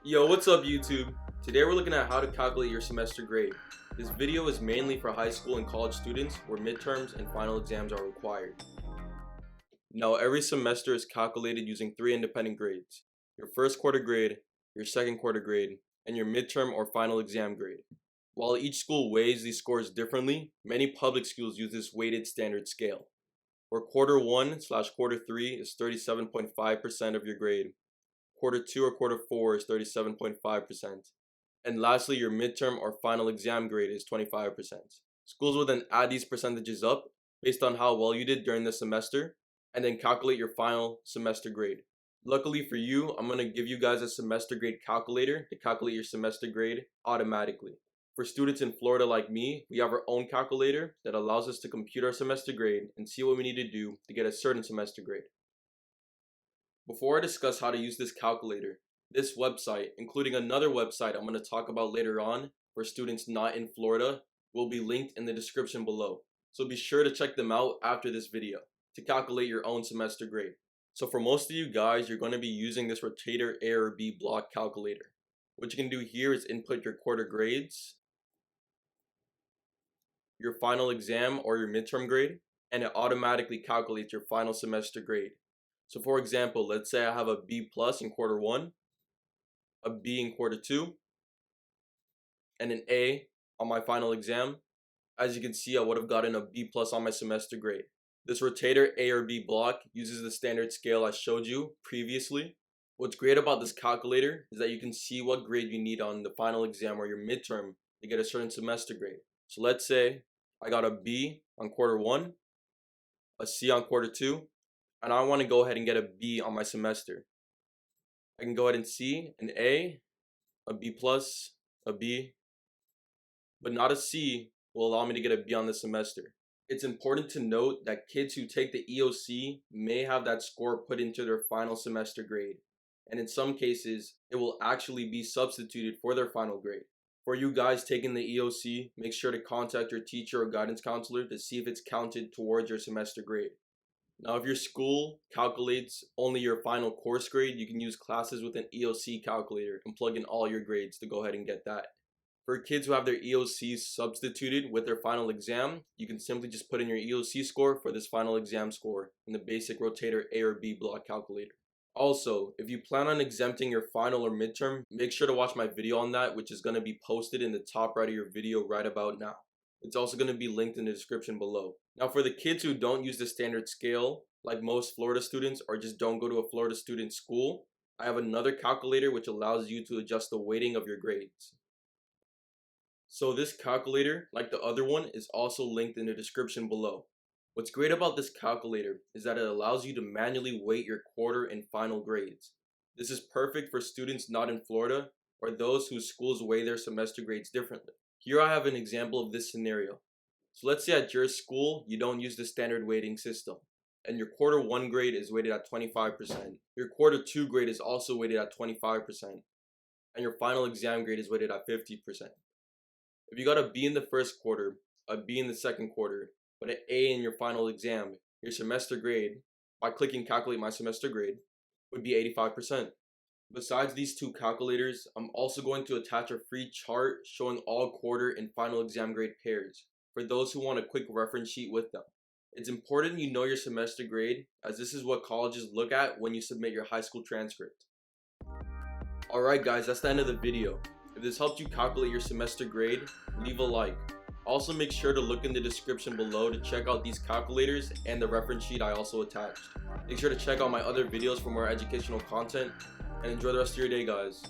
Yo, what's up YouTube? Today we're looking at how to calculate your semester grade. This video is mainly for high school and college students where midterms and final exams are required. Now every semester is calculated using 3 independent grades: your first quarter grade, your second quarter grade, and your midterm or final exam grade. While each school weighs these scores differently, many public schools use this weighted standard scale, where quarter 1/quarter 3 is 37.5% of your grade, quarter 2 or quarter 4 is 37.5%, and lastly your midterm or final exam grade is 25%. Schools will then add these percentages up based on how well you did during the semester and then calculate your final semester grade. Luckily for you, I'm going to give you guys a semester grade calculator to calculate your semester grade automatically. For students in Florida like me, we have our own calculator that allows us to compute our semester grade and see what we need to do to get a certain semester grade. Before I discuss how to use this calculator, this website, including another website I'm going to talk about later on for students not in Florida, will be linked in the description below. So be sure to check them out after this video to calculate your own semester grade. So for most of you guys, you're going to be using this rotator A or B block calculator. What you can do here is input your quarter grades, your final exam or your midterm grade, and it automatically calculates your final semester grade. So for example, let's say I have a B plus in quarter 1, a B in quarter 2, and an A on my final exam. As you can see, I would have gotten a B plus on my semester grade. This rotator A or B block uses the standard scale I showed you previously. What's great about this calculator is that you can see what grade you need on the final exam or your midterm to get a certain semester grade. So let's say I got a B on quarter 1, a C on quarter 2, and I want to go ahead and get a B on my semester. I can go ahead and see an A, a B plus, a B, but not a C will allow me to get a B on the semester. It's important to note that kids who take the EOC may have that score put into their final semester grade, and in some cases, it will actually be substituted for their final grade. For you guys taking the EOC, make sure to contact your teacher or guidance counselor to see if it's counted towards your semester grade. Now, if your school calculates only your final course grade, you can use classes with an EOC calculator and plug in all your grades to go ahead and get that. For kids who have their EOCs substituted with their final exam, you can simply just put in your EOC score for this final exam score in the basic rotator A or B block calculator. Also, if you plan on exempting your final or midterm, make sure to watch my video on that, which is going to be posted in the top right of your video right about now. It's also going to be linked in the description below. Now for the kids who don't use the standard scale, like most Florida students, or just don't go to a Florida student school, I have another calculator which allows you to adjust the weighting of your grades. So this calculator, like the other one, is also linked in the description below. What's great about this calculator is that it allows you to manually weight your quarter and final grades. This is perfect for students not in Florida or those whose schools weigh their semester grades differently. Here I have an example of this scenario. So let's say at your school you don't use the standard weighting system, and your quarter 1 grade is weighted at 25%. Your quarter 2 grade is also weighted at 25%, and your final exam grade is weighted at 50%. If you got a B in the first quarter, a B in the second quarter, but an A in your final exam, your semester grade, by clicking calculate my semester grade, would be 85%. Besides these two calculators, I'm also going to attach a free chart showing all quarter and final exam grade pairs for those who want a quick reference sheet with them. It's important you know your semester grade, as this is what colleges look at when you submit your high school transcript. Alright guys, that's the end of the video. If this helped you calculate your semester grade, leave a like. Also make sure to look in the description below to check out these calculators and the reference sheet I also attached. Make sure to check out my other videos for more educational content, and enjoy the rest of your day, guys.